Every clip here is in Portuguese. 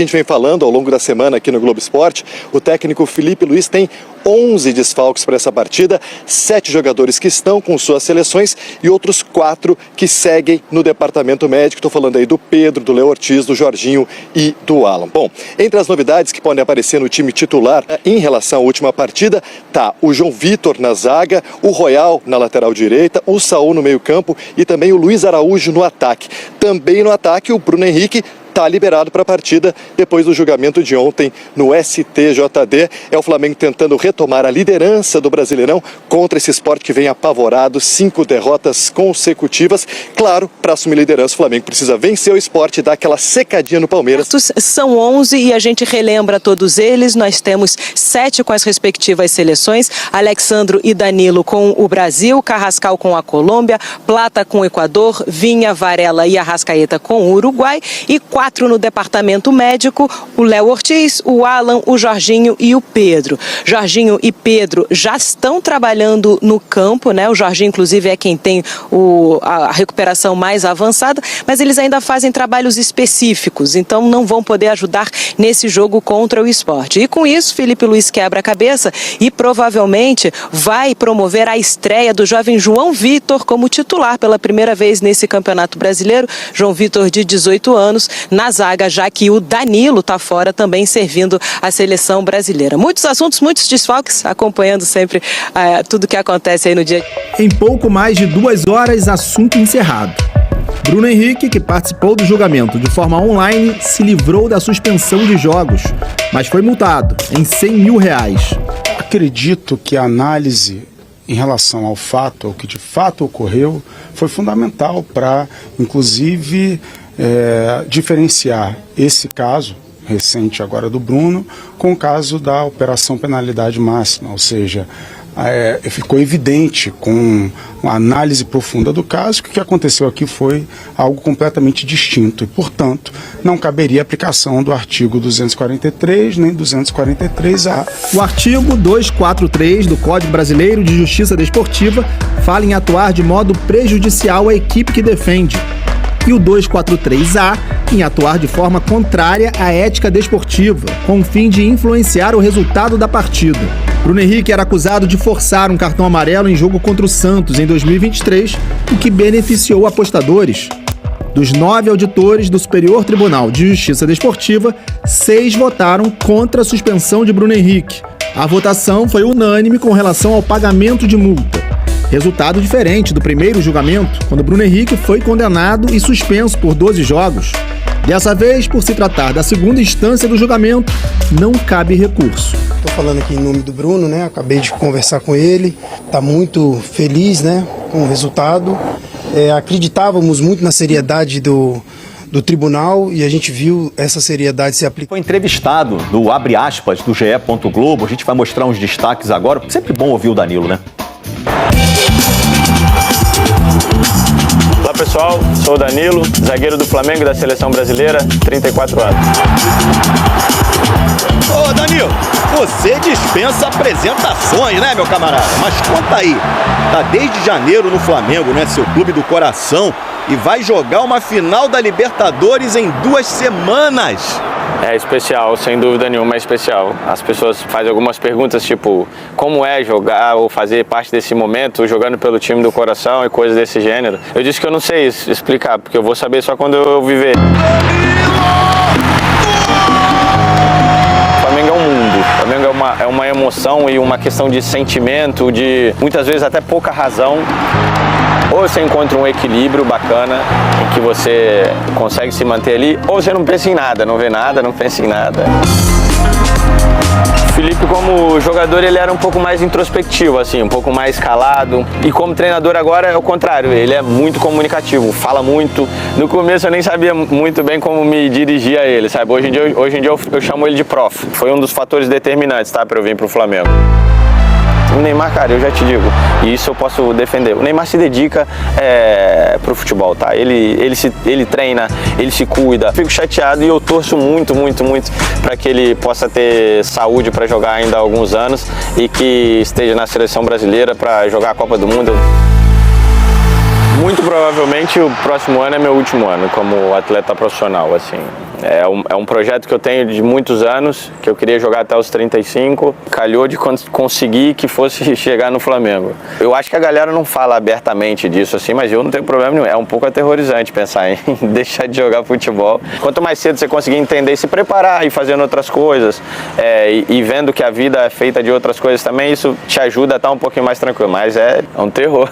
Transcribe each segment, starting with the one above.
gente vem falando ao longo da semana aqui no Globo Esporte, o técnico Felipe Luiz tem 11 desfalques para essa partida, 7 jogadores que estão com suas seleções e outros 4 que seguem no departamento médico. Estou falando aí do Pedro, do Léo Ortiz, do Jorginho e do Alan. Bom, entre as novidades que podem aparecer no time titular em relação à última partida, tá o João Vitor na zaga, o Royal na lateral direita, o Saul no meio-campo e também o Luiz Araújo no ataque. Também no ataque o Bruno Henrique está liberado para a partida depois do julgamento de ontem no STJD. É o Flamengo tentando retomar a liderança do Brasileirão contra esse Sport que vem apavorado, 5 derrotas consecutivas. Claro, para assumir a liderança, o Flamengo precisa vencer o Sport e dar aquela secadinha no Palmeiras. São 11 e a gente relembra todos eles. Nós temos 7 com as respectivas seleções: Alexandro e Danilo com o Brasil, Carrascal com a Colômbia, Plata com o Equador, Vinha, Varela e Arrascaeta com o Uruguai e 4 no departamento médico, o Léo Ortiz, o Alan, o Jorginho e o Pedro. Jorginho e Pedro já estão trabalhando no campo, né? O Jorginho, inclusive, é quem tem a recuperação mais avançada, mas eles ainda fazem trabalhos específicos, então não vão poder ajudar nesse jogo contra o Sport. E com isso, Felipe Luiz quebra a cabeça e provavelmente vai promover a estreia do jovem João Vitor como titular pela primeira vez nesse Campeonato Brasileiro. João Vitor, de 18 anos, na zaga, já que o Danilo está fora também servindo a seleção brasileira. Muitos assuntos, muitos desfalques, acompanhando sempre tudo que acontece aí no dia. Em pouco mais de 2 horas, assunto encerrado. Bruno Henrique, que participou do julgamento de forma online, se livrou da suspensão de jogos, mas foi multado em R$100 mil. Acredito que a análise em relação ao fato, ao que de fato ocorreu, foi fundamental para, inclusive, diferenciar esse caso recente agora do Bruno com o caso da operação penalidade máxima, ou seja, ficou evidente com uma análise profunda do caso que o que aconteceu aqui foi algo completamente distinto e, portanto, não caberia aplicação do artigo 243 nem 243A. O artigo 243 do Código Brasileiro de Justiça Desportiva fala em atuar de modo prejudicial à equipe que defende, e o 243A em atuar de forma contrária à ética desportiva, com o fim de influenciar o resultado da partida. Bruno Henrique era acusado de forçar um cartão amarelo em jogo contra o Santos em 2023, o que beneficiou apostadores. Dos 9 auditores do Superior Tribunal de Justiça Desportiva, 6 votaram contra a suspensão de Bruno Henrique. A votação foi unânime com relação ao pagamento de multa. Resultado diferente do primeiro julgamento, quando Bruno Henrique foi condenado e suspenso por 12 jogos. Dessa vez, por se tratar da segunda instância do julgamento, não cabe recurso. Estou falando aqui em nome do Bruno, né? Acabei de conversar com ele, está muito feliz, né, com o resultado. Acreditávamos muito na seriedade do tribunal e a gente viu essa seriedade se aplicar. Foi entrevistado no Abre Aspas do GE. Globo, a gente vai mostrar uns destaques agora. Sempre bom ouvir o Danilo, né? Olá pessoal, sou o Danilo, zagueiro do Flamengo da Seleção Brasileira, 34 anos. Ô Danilo, você dispensa apresentações, né, meu camarada? Mas conta aí, tá desde janeiro no Flamengo, né, seu clube do coração, e vai jogar uma final da Libertadores em 2 semanas. É especial, sem dúvida nenhuma é especial. As pessoas fazem algumas perguntas tipo, como é jogar ou fazer parte desse momento, jogando pelo time do coração e coisas desse gênero. Eu disse que eu não sei explicar, porque eu vou saber só quando eu viver. O Flamengo é um mundo, o Flamengo é uma emoção e uma questão de sentimento, de muitas vezes até pouca razão. Ou você encontra um equilíbrio bacana em que você consegue se manter ali, ou você não pensa em nada, não vê nada, não pensa em nada. O Felipe, como jogador, ele era um pouco mais introspectivo, assim, um pouco mais calado. E como treinador agora é o contrário, ele é muito comunicativo, fala muito. No começo eu nem sabia muito bem como me dirigir a ele, sabe? Hoje em dia eu chamo ele de prof. Foi um dos fatores determinantes, tá, para eu vir pro Flamengo. O Neymar, cara, eu já te digo, e isso eu posso defender. O Neymar se dedica pro futebol, tá? Ele treina, ele se cuida. Fico chateado e eu torço muito para que ele possa ter saúde para jogar ainda há alguns anos e que esteja na seleção brasileira para jogar a Copa do Mundo. Muito provavelmente o próximo ano é meu último ano como atleta profissional, assim. É um projeto que eu tenho de muitos anos, que eu queria jogar até os 35, calhou de conseguir que fosse chegar no Flamengo. Eu acho que a galera não fala abertamente disso, assim, mas eu não tenho problema nenhum. É um pouco aterrorizante pensar em deixar de jogar futebol. Quanto mais cedo você conseguir entender e se preparar e fazendo outras coisas, e vendo que a vida é feita de outras coisas também, isso te ajuda a estar um pouquinho mais tranquilo, mas é um terror.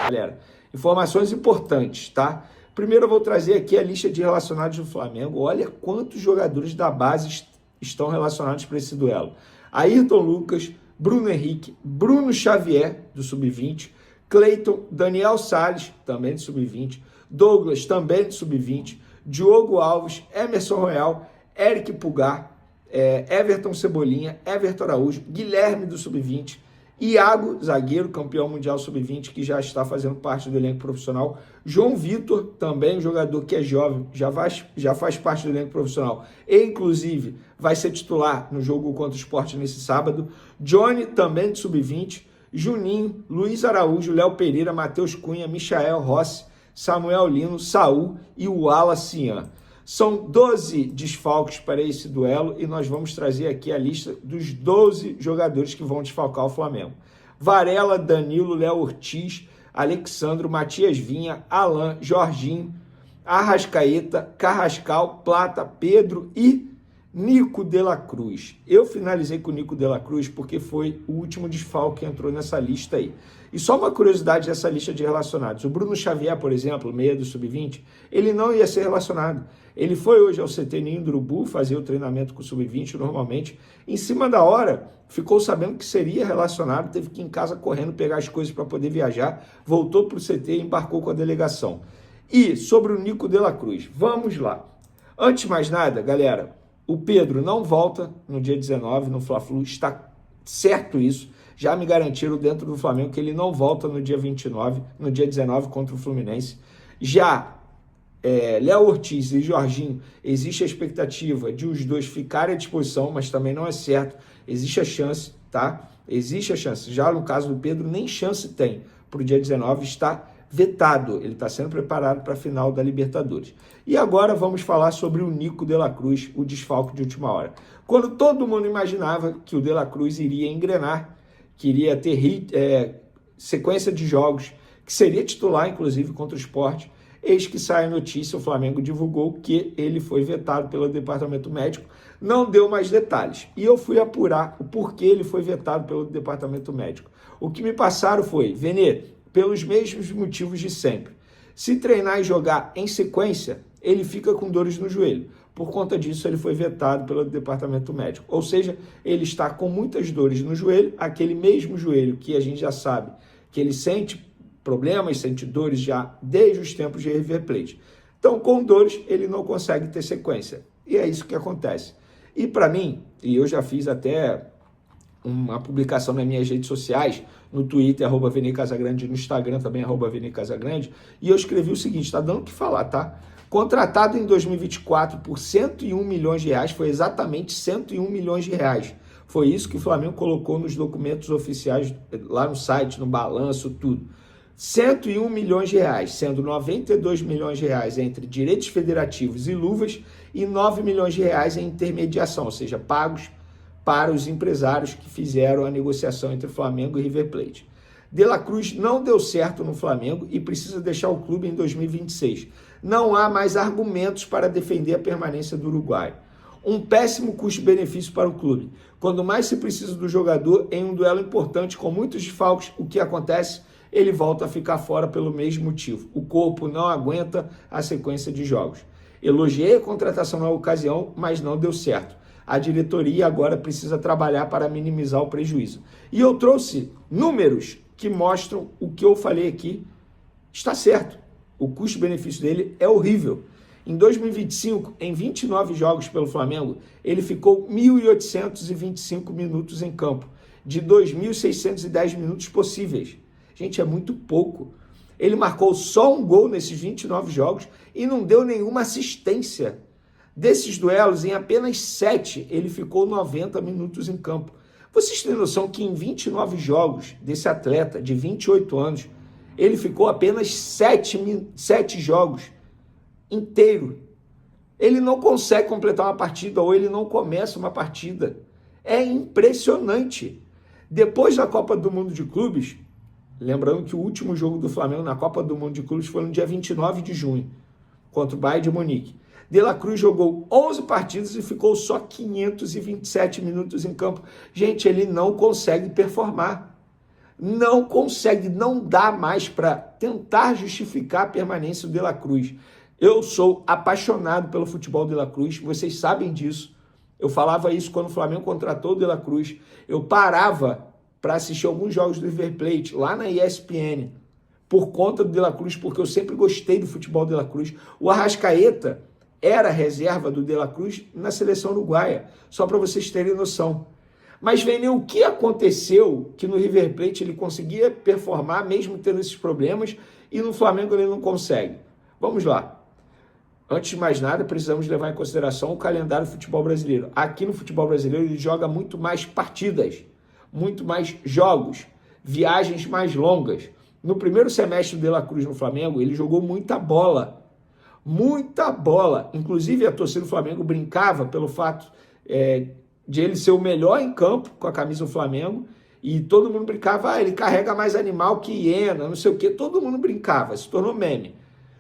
Galera, informações importantes, tá? Primeiro eu vou trazer aqui a lista de relacionados do Flamengo. Olha quantos jogadores da base estão relacionados para esse duelo. Ayrton Lucas, Bruno Henrique, Bruno Xavier, do Sub-20, Cleiton, Daniel Salles, também do Sub-20, Douglas, também do Sub-20, Diogo Alves, Emerson Royal, Eric Pulgar, Everton Cebolinha, Everton Araújo, Guilherme do Sub-20, Iago, zagueiro, campeão mundial sub-20, que já está fazendo parte do elenco profissional. João Vitor, também um jogador que é jovem, já faz parte do elenco profissional e, inclusive, vai ser titular no jogo contra o Sport nesse sábado. Johnny, também de sub-20. Juninho, Luiz Araújo, Léo Pereira, Matheus Cunha, Michael Rossi, Samuel Lino, Saul e o Wallace Ian. São 12 desfalques para esse duelo e nós vamos trazer aqui a lista dos 12 jogadores que vão desfalcar o Flamengo. Varela, Danilo, Léo Ortiz, Alexandro, Matias Vinha, Alan, Jorginho, Arrascaeta, Carrascal, Plata, Pedro e Nico de la Cruz. Eu finalizei com o Nico de la Cruz porque foi o último desfalque que entrou nessa lista aí. E só uma curiosidade dessa lista de relacionados. O Bruno Xavier, por exemplo, meia do Sub-20, ele não ia ser relacionado. Ele foi hoje ao CT Ninho do Urubu fazer o treinamento com o Sub-20 normalmente. Em cima da hora, ficou sabendo que seria relacionado, teve que ir em casa correndo pegar as coisas para poder viajar, voltou para o CT e embarcou com a delegação. E sobre o Nico de la Cruz, vamos lá. Antes de mais nada, galera, o Pedro não volta no dia 19 no Fla-Flu, está certo isso. Já me garantiram dentro do Flamengo que ele não volta no dia 29, no dia 19 contra o Fluminense. Já Léo Ortiz e Jorginho, existe a expectativa de os dois ficarem à disposição, mas também não é certo. Existe a chance, tá? Existe a chance. Já no caso do Pedro, nem chance tem. Para o dia 19 está vetado. Ele está sendo preparado para a final da Libertadores. E agora vamos falar sobre o Nico de la Cruz, o desfalque de última hora. Quando todo mundo imaginava que o de la Cruz iria engrenar, que iria ter sequência de jogos, que seria titular, inclusive, contra o Sport, eis que sai a notícia, o Flamengo divulgou que ele foi vetado pelo departamento médico, não deu mais detalhes. E eu fui apurar o porquê ele foi vetado pelo departamento médico. O que me passaram foi, Venê, pelos mesmos motivos de sempre. Se treinar e jogar em sequência, ele fica com dores no joelho. Por conta disso, ele foi vetado pelo departamento médico. Ou seja, ele está com muitas dores no joelho, aquele mesmo joelho que a gente já sabe que ele sente problemas, sente dores já desde os tempos de River Plate. Então, com dores, ele não consegue ter sequência. E é isso que acontece. E para mim, e eu já fiz até uma publicação nas minhas redes sociais, no Twitter, @VeniCasagrande, no Instagram também, @VeniCasagrande, e eu escrevi o seguinte, está dando o que falar, tá? Contratado em 2024 por 101 milhões de reais, foi exatamente 101 milhões de reais. Foi isso que o Flamengo colocou nos documentos oficiais, lá no site, no balanço, tudo. 101 milhões de reais, sendo 92 milhões de reais entre direitos federativos e luvas e 9 milhões de reais em intermediação, ou seja, pagos para os empresários que fizeram a negociação entre Flamengo e River Plate. De la Cruz não deu certo no Flamengo e precisa deixar o clube em 2026. Não há mais argumentos para defender a permanência do uruguaio. Um péssimo custo-benefício para o clube. Quando mais se precisa do jogador em um duelo importante com muitos desfalques, o que acontece? Ele volta a ficar fora pelo mesmo motivo. O corpo não aguenta a sequência de jogos. Elogiei a contratação na ocasião, mas não deu certo. A diretoria agora precisa trabalhar para minimizar o prejuízo. E eu trouxe números que mostram o que eu falei aqui. Está certo. O custo-benefício dele é horrível. Em 2025, em 29 jogos pelo Flamengo, ele ficou 1.825 minutos em campo, de 2.610 minutos possíveis. Gente, é muito pouco. Ele marcou só um gol nesses 29 jogos e não deu nenhuma assistência. Desses duelos, em apenas 7, ele ficou 90 minutos em campo. Vocês têm noção que em 29 jogos desse atleta de 28 anos, Ele ficou apenas 7 jogos inteiros. Ele não consegue completar uma partida ou ele não começa uma partida. É impressionante. Depois da Copa do Mundo de Clubes, lembrando que o último jogo do Flamengo na Copa do Mundo de Clubes foi no dia 29 de junho, contra o Bayern de Munique. De La Cruz jogou 11 partidas e ficou só 527 minutos em campo. Gente, ele não consegue performar. Não consegue, não dá mais para tentar justificar a permanência do De La Cruz. Eu sou apaixonado pelo futebol de La Cruz, vocês sabem disso. Eu falava isso quando o Flamengo contratou o De La Cruz. Eu parava para assistir alguns jogos do River Plate, lá na ESPN, por conta do De La Cruz, porque eu sempre gostei do futebol de La Cruz. O Arrascaeta era reserva do De La Cruz na seleção uruguaia, só para vocês terem noção. Mas, Vene, o que aconteceu que no River Plate ele conseguia performar, mesmo tendo esses problemas, e no Flamengo ele não consegue? Vamos lá. Antes de mais nada, precisamos levar em consideração o calendário do futebol brasileiro. Aqui no futebol brasileiro ele joga muito mais partidas, muito mais jogos, viagens mais longas. No primeiro semestre do De La Cruz no Flamengo, ele jogou muita bola. Muita bola. Inclusive, a torcida do Flamengo brincava pelo fato de ele ser o melhor em campo com a camisa do Flamengo. E todo mundo brincava, ele carrega mais animal que hiena, não sei o quê. Todo mundo brincava, se tornou meme.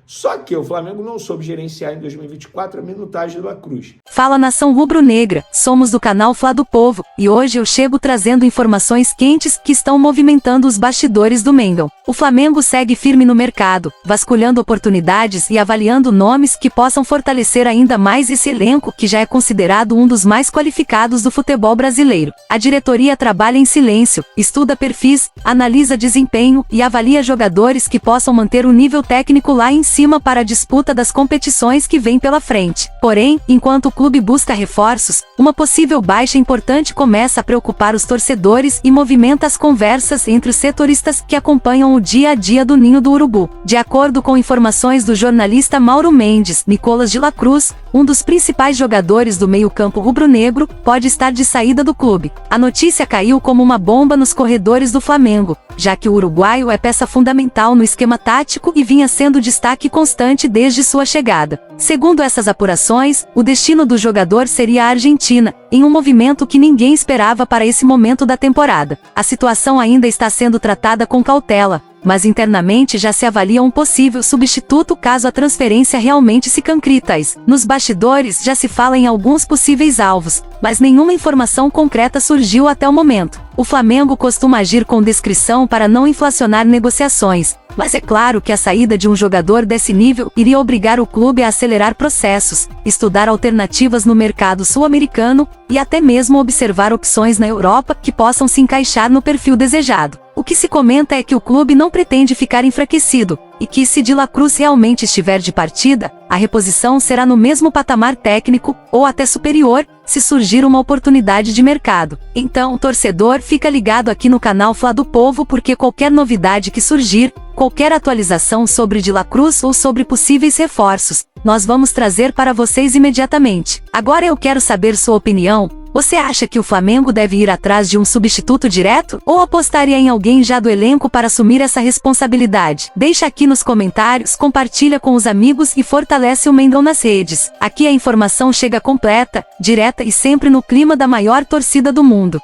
Só que o Flamengo não soube gerenciar em 2024 a minutagem do La Cruz. Fala, nação rubro-negra, somos do canal Fla do Povo, e hoje eu chego trazendo informações quentes que estão movimentando os bastidores do Mengão. O Flamengo segue firme no mercado, vasculhando oportunidades e avaliando nomes que possam fortalecer ainda mais esse elenco que já é considerado um dos mais qualificados do futebol brasileiro. A diretoria trabalha em silêncio, estuda perfis, analisa desempenho e avalia jogadores que possam manter o nível técnico lá em cima para a disputa das competições que vem pela frente. Porém, enquanto o clube busca reforços, uma possível baixa importante começa a preocupar os torcedores e movimenta as conversas entre os setoristas que acompanham o dia a dia do Ninho do Urubu. De acordo com informações do jornalista Mauro Mendes, Nicolas de la Cruz, um dos principais jogadores do meio-campo rubro-negro, pode estar de saída do clube. A notícia caiu como uma bomba nos corredores do Flamengo, já que o uruguaio é peça fundamental no esquema tático e vinha sendo destaque constante desde sua chegada. Segundo essas apurações, o destino do jogador seria a Argentina, em um movimento que ninguém esperava para esse momento da temporada. A situação ainda está sendo tratada com cautela, mas internamente já se avalia um possível substituto caso a transferência realmente se concretize. Nos bastidores já se fala em alguns possíveis alvos, mas nenhuma informação concreta surgiu até o momento. O Flamengo costuma agir com discrição para não inflacionar negociações, mas é claro que a saída de um jogador desse nível iria obrigar o clube a acelerar processos, estudar alternativas no mercado sul-americano e até mesmo observar opções na Europa que possam se encaixar no perfil desejado. O que se comenta é que o clube não pretende ficar enfraquecido, e que se de la Cruz realmente estiver de partida, a reposição será no mesmo patamar técnico, ou até superior, se surgir uma oportunidade de mercado. Então, torcedor, fica ligado aqui no canal Fla do Povo, porque qualquer novidade que surgir, qualquer atualização sobre de la Cruz ou sobre possíveis reforços, nós vamos trazer para vocês imediatamente. Agora eu quero saber sua opinião. Você acha que o Flamengo deve ir atrás de um substituto direto? Ou apostaria em alguém já do elenco para assumir essa responsabilidade? Deixa aqui nos comentários, compartilha com os amigos e fortalece o Mengão nas redes. Aqui a informação chega completa, direta e sempre no clima da maior torcida do mundo.